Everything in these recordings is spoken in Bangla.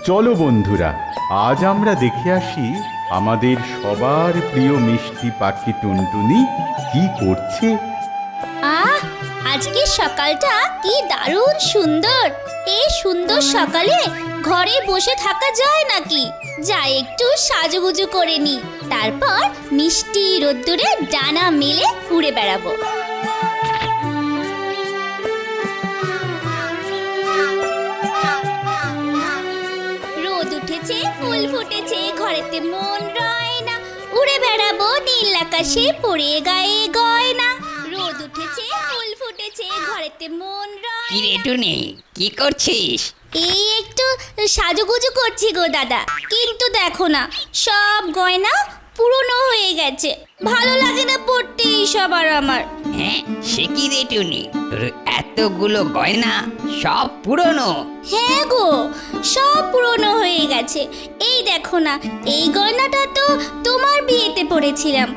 চলো বন্ধুরা, আজ আমরা দেখে আসি আমাদের সবার প্রিয় মিষ্টি পাখি টুনটুনি কি করছে। আহ, আজকে সকালটা কি দারুণ সুন্দর। এই সুন্দর সকালে ঘরে বসে থাকা যায় নাকি? যাই একটু সাজুগুজু করে নি, তারপর মিষ্টি রোদ্দুরে ডানা মেলে উড়ে বেড়াবো। রোদ উঠেছে, ফুল ফুটেছে, ঘরেতে মন রয় না, উড়ে বেড়াবো নীল আকাশে পড়ে গায়ে গয়না। রোদ উঠেছে, ফুল ফুটেছে, ঘরেতে মন রয়। কি রে টুনি, কি করছিস? এই একটু সাজুগুজু করছি গো দাদা, কিন্তু দেখো না সব গয়না পুরনো হয়ে গেছে, ভালো লাগে না পড়তে এইসব আর আমার। হ্যাঁ, সে কি রে টুনি, তোর এতগুলো গয়না সব পুরনো? হ্যাঁ গো, সব পুরনো হয়ে গেছে। এই দেখো না, এই গয়নাটা তো তোমার বিয়েতে পরেছিলাম,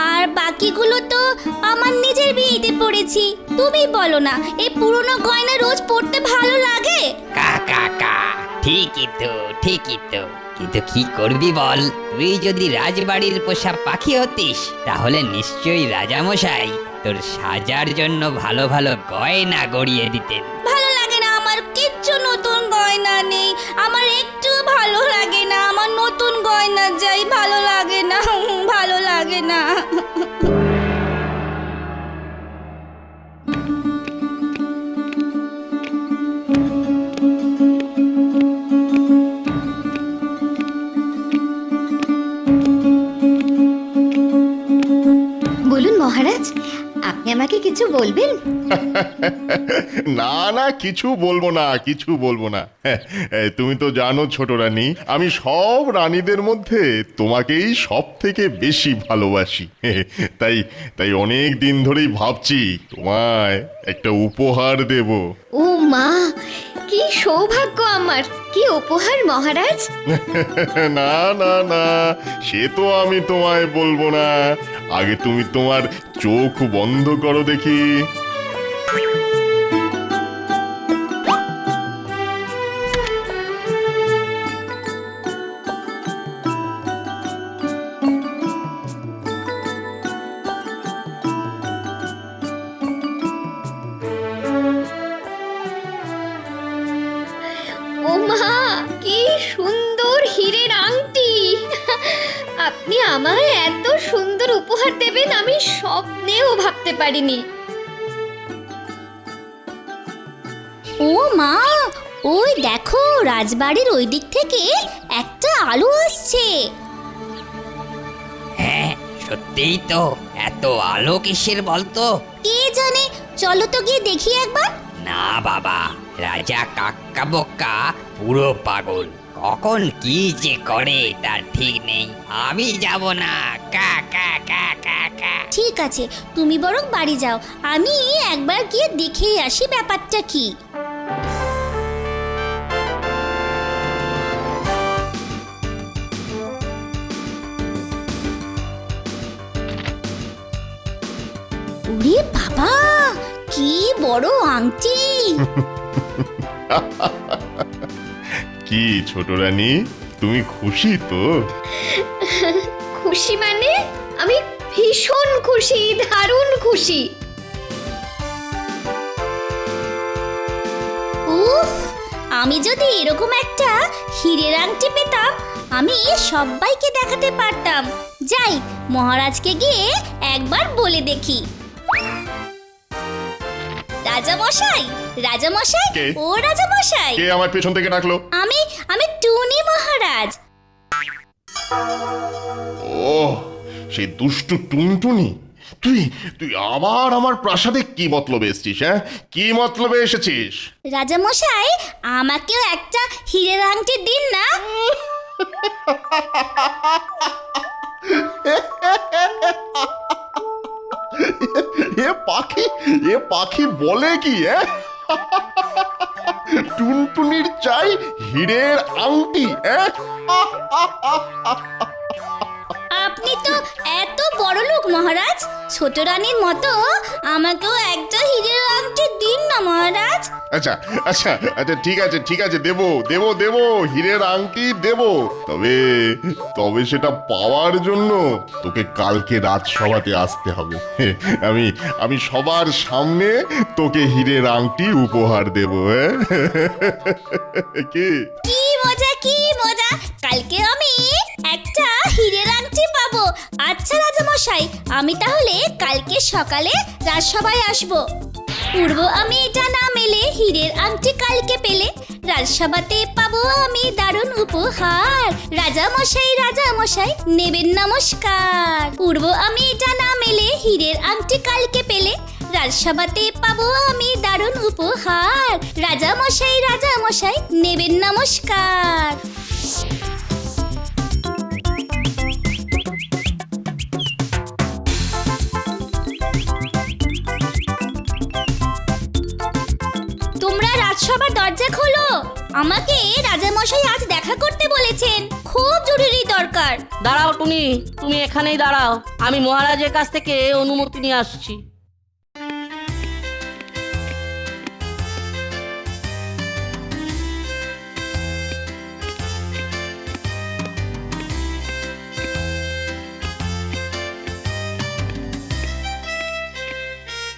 আর বাকিগুলো তো আমার নিজের বিয়েতে পরেছি। তুমি বলো না, এই পুরনো গয়না রোজ পরতে ভালো লাগে? কা কা কা, ঠিকই তো, ঠিকই তো। কিন্তু কি করবি বল, তুই যদি রাজবাড়ির পোষা পাখি হতিস তাহলে নিশ্চয়ই রাজামশাই তোর সাজার জন্য ভালো ভালো গয়না গড়িয়ে দিতেন। ভালো লাগে না আমার, কিচ্ছু নতুন গয়না নেই, আমার একটু ভালো লাগে না, আমার নতুন গয়না চাই, ভালো লাগে না, ভালো লাগে না। বলুন মহারাজ, আপনি আমাকে কিছু বলবেন? না না, কিছু বলবো না, কিছু বলবো না। তুমি তো জানো ছোট রানী, আমি সব রানীদের মধ্যে তোমাকেই সব থেকে বেশি ভালোবাসি। তাই তাই অনেক দিন ধরেই ভাবছি তোমায় একটা উপহার দেব। ও মা, কি সৌভাগ্য আমার! কি উপহার মহারাজ? না না না, সে তো আমি তোমায় বলবো না। আগে তুমি তোমার চোখ বন্ধ করো দেখি। ও মা, কি সুন্দর হীরের আংটি! আপনি আমায় এত সুন্দর উপহার দেবেন আমি স্বপ্নেও ভাবতে পারিনি। ও মা, ওই দেখো রাজবাড়ির ওই দিক থেকে একটা আলো আসছে। হ্যাঁ, সত্যিই তো, এত আলো কিসের বলতো? কে জানে, চলো তো গিয়ে দেখি একবার। না বাবা, রাজা কাক্কা বক্কা পুরো পাগল, কখন কি যে করে তার ঠিক নেই। আমি যাব না, কা কা কা কা কা। ঠিক আছে, তুমি বরং বাড়ি যাও, আমি একবার গিয়ে দেখেই আসি ব্যাপারটা কি। ওরে বাবা, কি বড় আংটি! কি ছোট রানী, তুমি খুশি তো? খুশি মানে? আমি ভীষণ খুশি, দারুণ খুশি। উফ, আমি যদি এরকম একটা হীরের আংটি পেতাম, আমি সবাইকে দেখাতে পারতাম। যাই, মহারাজকে গিয়ে একবার বলে দেখি। রাজামশাই, রাজামশাই, কে? ও রাজামশাই, কে আমার পেছন থেকে ডাকলো? আমি আমি টুনি মহারাজ। ও, সেই দুষ্টু টুনটুনি, তুই তুই আবার আমার প্রাসাদে কি মতলবে এসেছিস? হ্যাঁ, কি মতলবে এসেছিস? রাজামশাই, আমাকেও একটা হীরের আংটি দিন না। এ পাখি বলে কি? টুনটুনির চাই হীরের আংটি? আপনি তো এত বড় লোক মহারাজ, ছোট রানীর মতো আমাকেও একটা হীরের আংটি দিন না মহারাজ। আচ্ছা আচ্ছা আচ্ছা, ঠিক আছে, দেবো হীরের আংটি দেবো। তবে সেটা পাওয়ার জন্য তোকে কালকে রাজসভাতে আসতে হবে। আমি সবার সামনে তোকে হীরের আংটি উপহার দেবো। কি কি মজা, কি মজা! কালকে আমি একটা হীরের আংটি পাবো। আচ্ছা রাজামশাই, আমি তাহলে কালকে সকালে রাজসভায় আসবো। পূর্ব আমি এটা না মেলে হীরের আংটি কালকে পেলে রাজসভাতে পাবো আমি দারুণ উপহার। রাজামশাই নেবেন নমস্কার। পূর্ব আমি এটা না মেলে হীরের আংটি কালকে পেলে রাজসভাতে পাবো আমি দারুণ উপহার। রাজামশাই নেবেন নমস্কার। তোমরা রাজসভার দরজা খোলো, আমাকে রাজামশাই আজ দেখা করতে বলেছেন, খুব জরুরি দরকার। দাঁড়াও টুনি, তুমি এখানেই দাঁড়াও, আমি মহারাজের কাছ থেকে অনুমতি নিয়ে আসছি।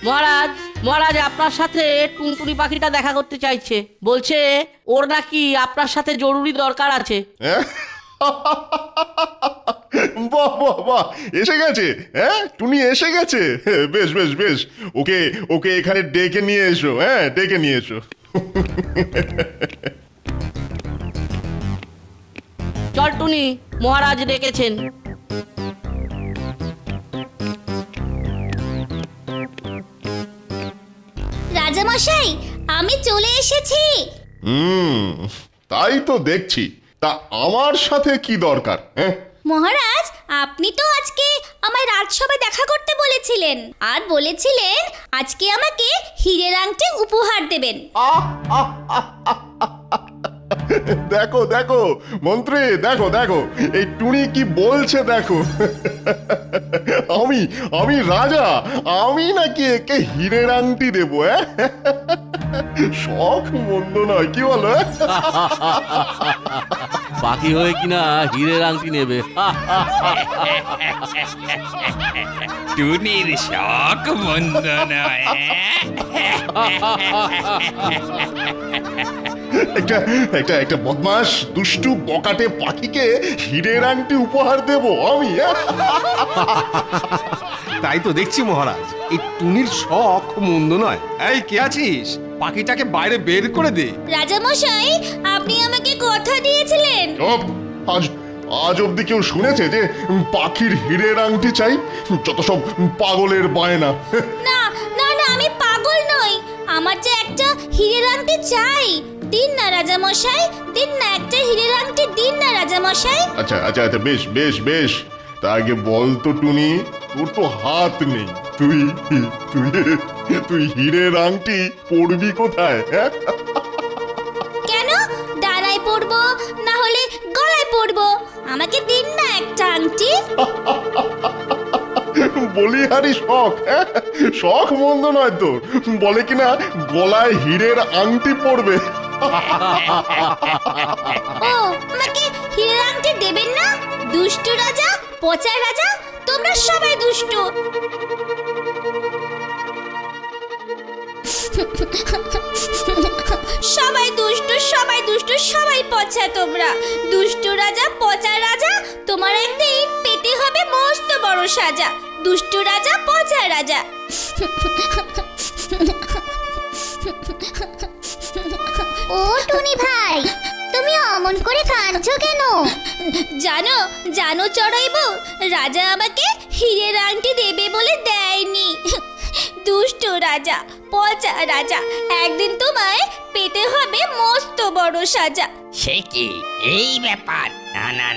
মহারাজ আপনার সাথে টুনটুনি পাখিটা দেখা করতে চাইছে, বলছে ওর নাকি আপনার সাথে জরুরি দরকার আছে। বাহ, এসে গেছে। হ্যাঁ, টুনি এসে গেছে। বেশ, ওকে এখানে ডেকে নিয়ে এসো। হ্যাঁ, ডেকে নিয়ে এসো। চল টুনি, মহারাজ ডেকেছেন। রাজামশাই, আমি চলে এসেছি। তাই তো দেখছি। তা আমার সাথে কি দরকার? হ্যাঁ মহারাজ, আপনি তো আজকে আমায় রাজসভায় দেখা করতে বলেছিলেন, আর বলেছিলেন আজকে আমাকে হীরের আংটি উপহার দেবেন। দেখো মন্ত্রী, দেখো এই টুনি কি বলছে দেখো। আমি রাজা, আমি নাকি একে হীরের আংটি দেবো? শখ মন্দ নয়, কি বলো? পাখি হয়ে কিনা হীরের আংটি নেবে। টুনির শখ মন্দ নয়। একটা বদমাস দুষ্টু বকাটে পাখিকে হীরের আংটি উপহার দেব আমি? তাই তো দেখছি মহারাজ, এই টুনির শখ মন্দ নয়। এই কে আছিস? পাখিটাকে বাইরে বের করে দে। রাজামশাই, আপনি আমাকে কথা দিয়েছিলেন। চুপ! আজ অব্দি কেউ শুনেছে যে পাখির হীরের আংটি চাই? যত সব পাগলের বায়না। না, আমি পাগল নই, আমার যে একটা হীরের আংটি চাই। দিন না রাজামশাই, দিন না, একটা হীরের আংটি দিন না রাজামশাই। আচ্ছা, বেশ। তা আগে বল তো টুনি, তোর তো হাত নেই, তুই হীরের আংটি পরবি কোথায়? হ্যাঁ, কেন? ডানায় পরবো, না হলে গলায় পরবো। আমাকে দিন না একটা আংটি। বলিহারি শখ। শখ মন্দ নয় তোর, বলে কিনা গলায় হীরের আংটি পরবে। ও, আমাকে হীরের আংটি দেবেন না? দুষ্টু রাজা, পচা রাজা, তোমরা সবাই দুষ্টু। সবাই পচা তোমরা। দুষ্টু রাজা, পচা রাজা, তোমার একদিন পেতে হবে মস্ত বড় সাজা। দুষ্টু রাজা, পচা রাজা। ও টুনি ভাই, তুমি অমন করে কাঁদছো কেন? জানো চড়াইবো, রাজা আমাকে হীরের আংটি দেবে বলে দেয়নি। দুষ্টু রাজা, পচা রাজা, একদিন তোমায় পেতে হবে মস্ত বড় সাজা। সে কি এই ব্যাপার?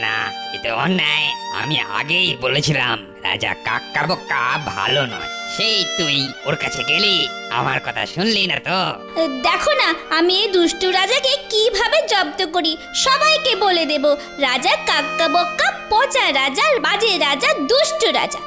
না, এ তো অন্যায়। আমি আগেই বলেছিলাম রাজা কাক্কা বোকা ভালো নয়। সেই তুই ওর কাছে গেলি, আমার কথা শুনলি না তো? দেখো না, আমি এই দুষ্টু রাজাকে কিভাবে জব্দ করি, সবাইকে বলে দেব রাজা কাক্কা বক্কা পচা রাজা, বাজে রাজা, দুষ্ট রাজা।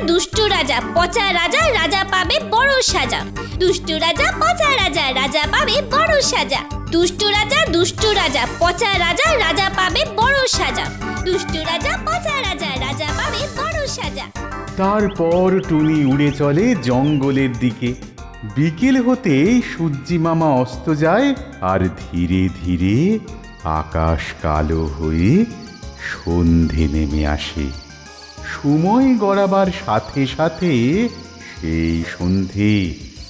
দুষ্ট রাজা, পচা রাজা, রাজা পাবে বড় সাজা। দুষ্ট রাজা, পচা রাজা, রাজা পাবে বড় সাজা। দুষ্ট রাজা, পচা রাজা, রাজা পাবে বড় সাজা। দুষ্ট রাজা, পচা রাজা, রাজা পাবে বড় সাজা। তারপর টুনি উড়ে চলে জঙ্গলের দিকে। বিকেল হতে সূর্যি মামা অস্ত যায়, আর ধীরে ধীরে আকাশ কালো হয়ে সন্ধে নেমে আসে। সময় গড়াবার সাথে সাথে সেই সন্ধে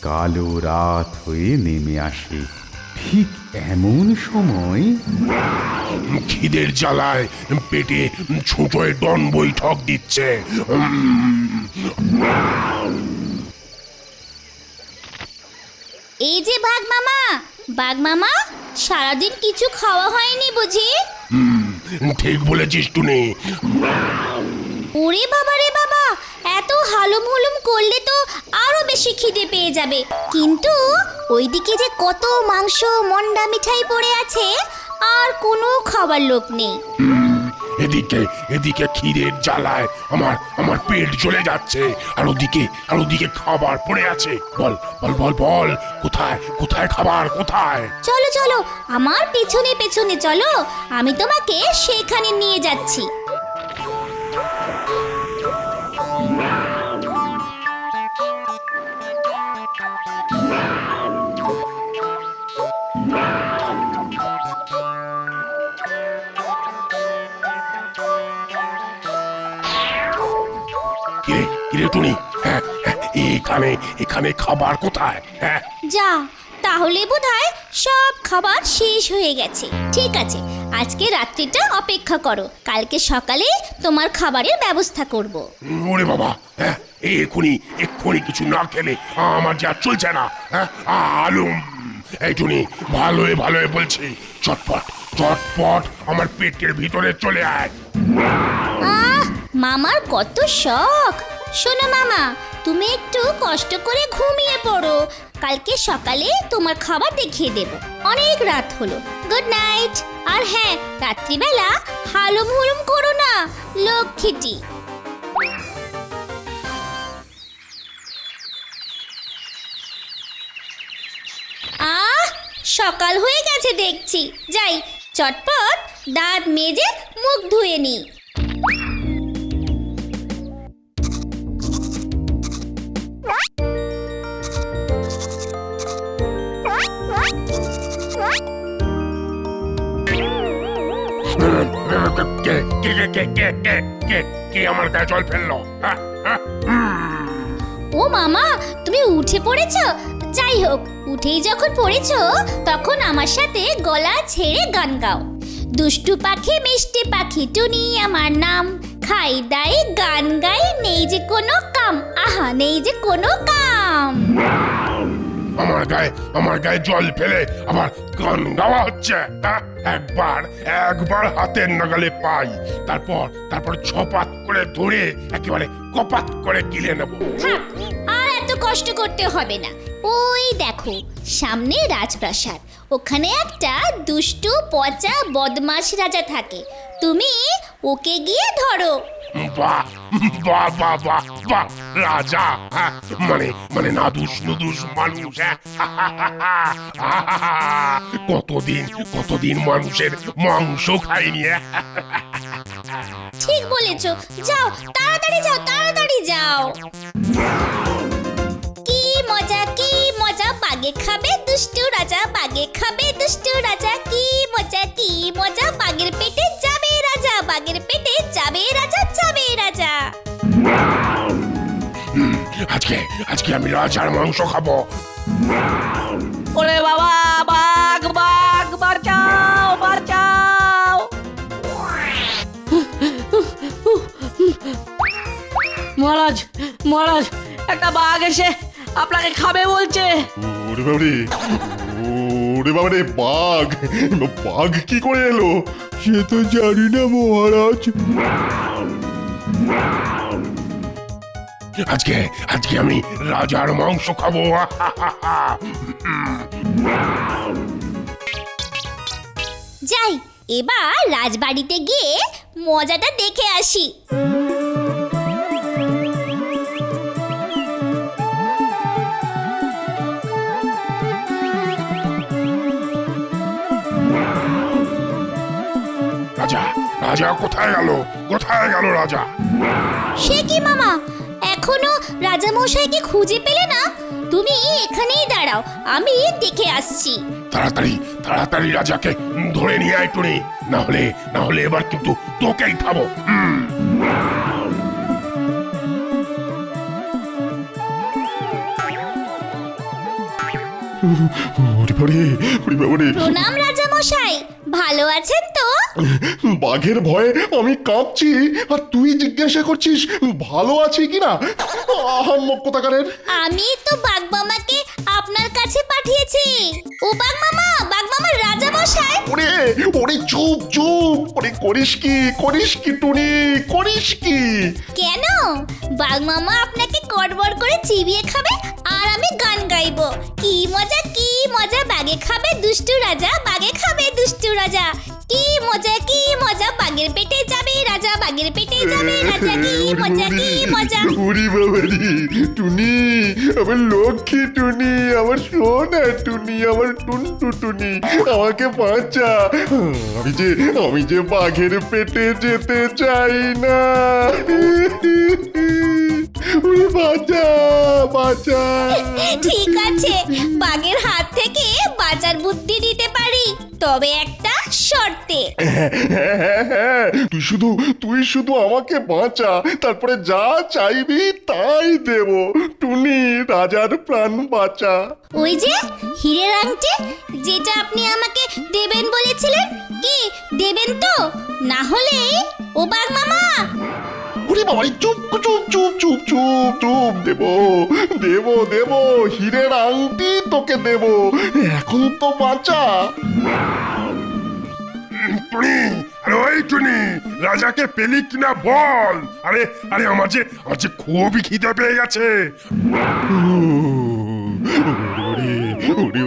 কালো রাত হয়ে নেমে আসে। ঠিক এমন সময় খিদের জ্বালায় পেটে ছোটয় ডন বৈঠক দিচ্ছে। এই যে বাঘ মামা, সারাদিন কিছু খাওয়া হয়নি বুঝি? ঠিক বলেছিস টুনি। ওরে বাবা রে বাবা, এত হালুম হুলুম করলে তো আরো বেশি খিদে পেয়ে যাবে। কিন্তু ওইদিকে যে কত মাংস, মন্ডা মিঠাই পড়ে আছে, আর কোনো খাবার লোক নেই। এদিকে খিদের জ্বালায় আমার পেট জ্বলে যাচ্ছে, আর ওদিকে খাবার পড়ে আছে। বল বল বল বল, কোথায় খাবার, কোথায়? চলো আমার পেছনে পেছনে চলো, আমি তোমাকে সেখানে নিয়ে যাচ্ছি। কিরে টুনি, হ্যাঁ, এখানে খাবার কোথায়? হ্যাঁ, যা, তাহলে বোধহয় সব খাবার শেষ হয়ে গেছে। ঠিক আছে, আজকে রাত্রিটা অপেক্ষা করো, কালকে সকালে তোমার খাবারের ব্যবস্থা করব। ওরে বাবা, হ্যাঁ, এক্ষুনি কিছু না খেলে আমার যা চলছে না। হ্যাঁ, আলুম, এই টুনি, ভালোই বলছি, চটপট আমার পেটের ভিতরে চলে আয়। মামার কত শখ। শোনো মামা, তুমি একটু কষ্ট করে ঘুমিয়ে পড়ো, কালকে সকালে তোমার খাবার দেখিয়ে দেব। অনেক রাত হলো, গুড নাইট। আর হ্যাঁ, রাত্রিবেলা হালুম হুলুম করো না, লক্ষ্মীটি। সকাল হয়ে গেছে দেখছি, যাই চটপট দাঁত মেজে মুখ ধুয়ে নিই। কে আমার গায়ে জল ফেললো? ও মামা, তুমি উঠে পড়েছো? যাই হোক, উঠেই যখন পড়েছো তখন আমার সাথে গলা ছেড়ে গান গাও। দুষ্টু পাখি মিষ্টি পাখি টুনি আমার নাম, খাই দাই গান গাই, নেই যে কোনো কাম, আহা নেই যে কোনো কাম। আমার গায়ে জল ফেলে আবার গান গাওয়া হচ্ছে। একবার হাতের নাগালে পাই, তারপর ছপাত করে ধরে একেবারে কপাত করে গিলে নেব। থাক, আর এত কষ্ট করতে হবে না। ওই দেখো সামনে রাজপ্রাসাদ, ওখানে একটা দুষ্টু পচা বদমাশ রাজা থাকে, তুমি ওকে গিয়ে ধরো। বাহ, রাজা, মানে নাদুস নুদুস মানুষ। কতদিন মানুষের মাংস খাইনি। ঠিক বলেছো, যাও তাড়াতাড়ি যাও। কি মজা, বাগে খাবে দুষ্টু রাজা, বাগে খাবে দুষ্টু রাজা, কি মজা, বাগের পেটে যাবে রাজা, বাগের পেটে যাবে রাজা, যাবে রাজা। আজকে আমি রাজার মাংস খাবো। ওরে বাবা, বাঘ বাঁচাও। মহারাজ, একটা বাঘ এসে আপনাকে খাবে বলছে। ওরে বাবারে, বাঘ কি করে এলো? সে তো জানি না মহারাজ। আজকে আমি রাজার মাংস খাবো। যাই এবার রাজবাড়িতে গিয়ে মজাটা দেখে আসি। রাজা রাজা কোথায় গেল? কোথায় গেল রাজা? সে কি মামা, এখনো রাজামশাইকে খুঁজে পেলে না? তুমি এখানেই দাঁড়াও, আমি দেখে আসছি। তাড়াতাড়ি তাড়াতাড়ি রাজাকে ধরে নিয়ে আয় টুনি, না হলে এবার কিন্তু তোকেই খাবো। প্রণাম রাজামশাই, ভালো আছেন তো? বাঘের ভয়ে আমি কাঁপছি আর তুই জিজ্ঞাসা করছিস ভালো আছি কিনা? আহাম্মক কোথাকারের। আমি তো বাগমামাকে আপনার কাছে পাঠিয়েছি। ও বাগমামা, বাগমামা রাজামশাই। ওরে ওরে চুপ চুপ, ওরে করিস কি টুনি, করিস কি? কেন? বাগমামা আপনাকে কড়বড় করে চিবিয়ে খাবে আর আমি গান গাইবো। কি মজা কি মজা, বাগে খাবে দুষ্টু রাজা, বাগে খাবে দুষ্টু রাজা। কি মজা, বাগের পেটে যাবে রাজা, বাগের পেটে যাবে রাজা। কি মজা। উরি বাবারি টুনি, আমার লক্ষ্মী টুনি, আমার সোনা টুনি, আমার টুনটু টুনি, আমাকে বাঁচা। আমি যে বাঘের পেটে যেতে চাই না। উরি বাঁচা। ঠিক আছে, বাঘের হাত থেকে বাঁচার বুদ্ধি দিতে পারি, তবে একটা শর্তে। তুই শুধু আমাকে বাঁচা, তারপরে যা চাইবি তাই দেব। টুনি, রাজার প্রাণ বাঁচা। ওই যে হীরের আংটি, যেটা আপনি আমাকে দেবেন বলেছিলেন, কি দেবেন তো? না হলে ও বাঘ মামা। ওরে বাবাই, চুপ চুপ চুপ চুপ চুপ চুপ, দেব হীরের আংটি তোকে দেব, এখন তো বাঁচা। টুনি, আরে ওই টুনি, রাজাকে পেলি কিনা বল। আরে আমার যে খুবই খিদে পেয়ে গেছে।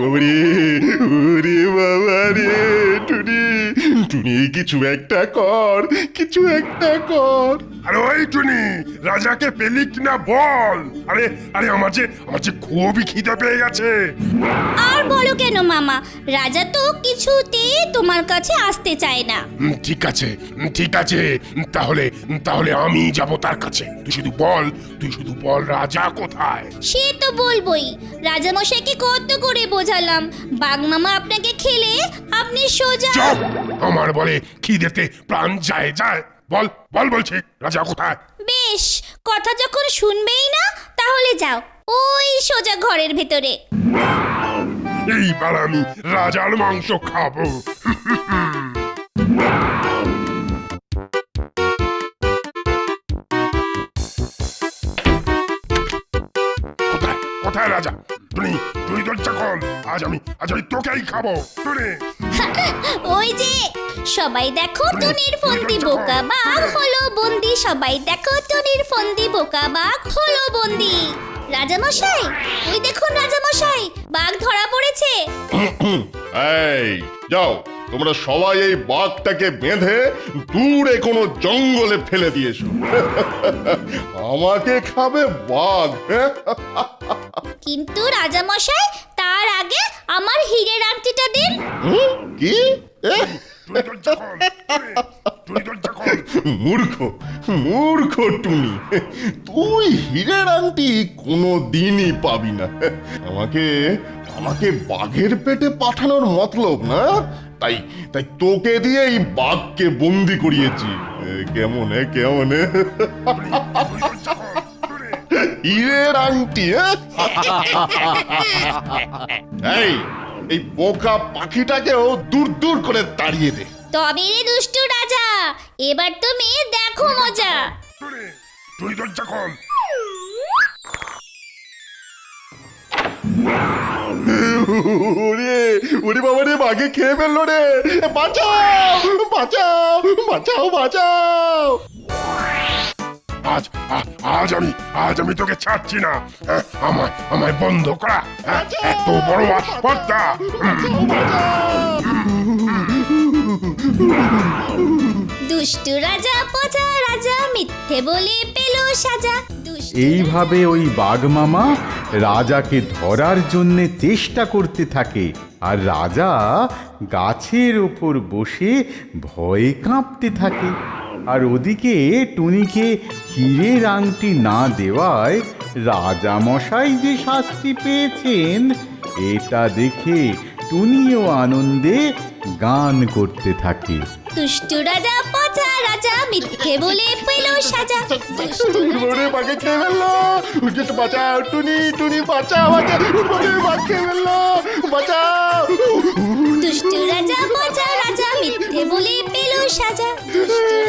ওরে বাবা রে টুনি, কিছু একটা কর। আরে ওই টুনি, রাজাকে পেলি কিনা বল। আরে আমার যে খুবই খিদে পেয়ে গেছে। আর বলো কেন মামা, রাজা তো কিছুতেই তোমার কাছে আসতে চায় না। ঠিক আছে, তাহলে আমি যাব তার কাছে। তুই শুধু বল রাজা কোথায়? সে তো বলবোই, রাজামশাইকে কত করে বোঝালাম, বাঘ মামা আপনাকে খেলে আপনি সোজা। চুপ! আমার বলে খিদেতে প্রাণ যায়। বল বলছি, রাজা কোথায়? বেশ, কথা যখন শুনবেই না তাহলে যাও, ওই সোজা ঘরের ভেতরে। এইবার আমি রাজার মাংস খাবো। কোথায় রাজা? টুনি তোর চাকল, আজ আমি তোকেই খাবো। টুনি, ওই যে সবাই দেখো টুনির ফন্দি, বোকা বাঘ হলো বন্দি। সবাই দেখো টুনির ফন্দি, বোকা বাঘ হলো বন্দি। রাজামশাই, ওই দেখুন রাজামশাই, বাঘ ধরা পড়েছে। এই যাও, তোমরা সবাই এই বাঘটাকে বেঁধে দূরে কোনো জঙ্গলে ফেলে দিয়েছো। আমাকে খাবে বাঘ। কিন্তু রাজামশাই, তার আগে আমার হীরের আংটিটা দিন। কি? মূর্খ টুনি, তুই হীরের আংটি কোনো দিনই পাবি না। আমাকে বাঘের পেটে পাঠানোর মতলব না, তাই তোকে দিয়ে এই বাঘকে বন্দি করিয়েছি। কেমন হীরের আংটি? এই বোকা পাখিটাকেও দূর করে তাড়িয়ে দে। তবে রে দুষ্টু রাজা, এবার তুমি দেখো মজা। তুই তোর চাকল। ওরে বাবা রে, বাঘে খেয়ে ফেললো রে। বাঁচাও। আজ আমি তোকে ছাড়ছি না। আমায় বন্ধ করা এত বড় আস্পর্ধা। দুষ্টু রাজা পচা রাজা মিথ্যে বলে পেল সাজা। দুষ্টু এইভাবে ওই বাঘমামা রাজাকে ধরার জন্যে চেষ্টা করতে থাকে, আর রাজা গাছের ওপর বসে ভয়ে কাঁপতে থাকে। আর ওদিকে টুনিকে হীরের আংটি না দেওয়ায় রাজা মশাই যে শাস্তি পেয়েছেন, এটা দেখে টুনিও আনন্দে গান করতে থাকে। দুষ্টু রাজা পচা রাজা মিথ্যে বলে পেল সাজা। দুষ্টু ওরে বাঘে খেয়ে ফেললো, উঠে বাঁচাও টুনি, টুনি বাঁচাও, বাঁচাও, বাঘ খেয়ে ফেললো, বাঁচাও। দুষ্টু রাজা পচা রাজা মিথ্যে বলে পেল সাজা। দুষ্টু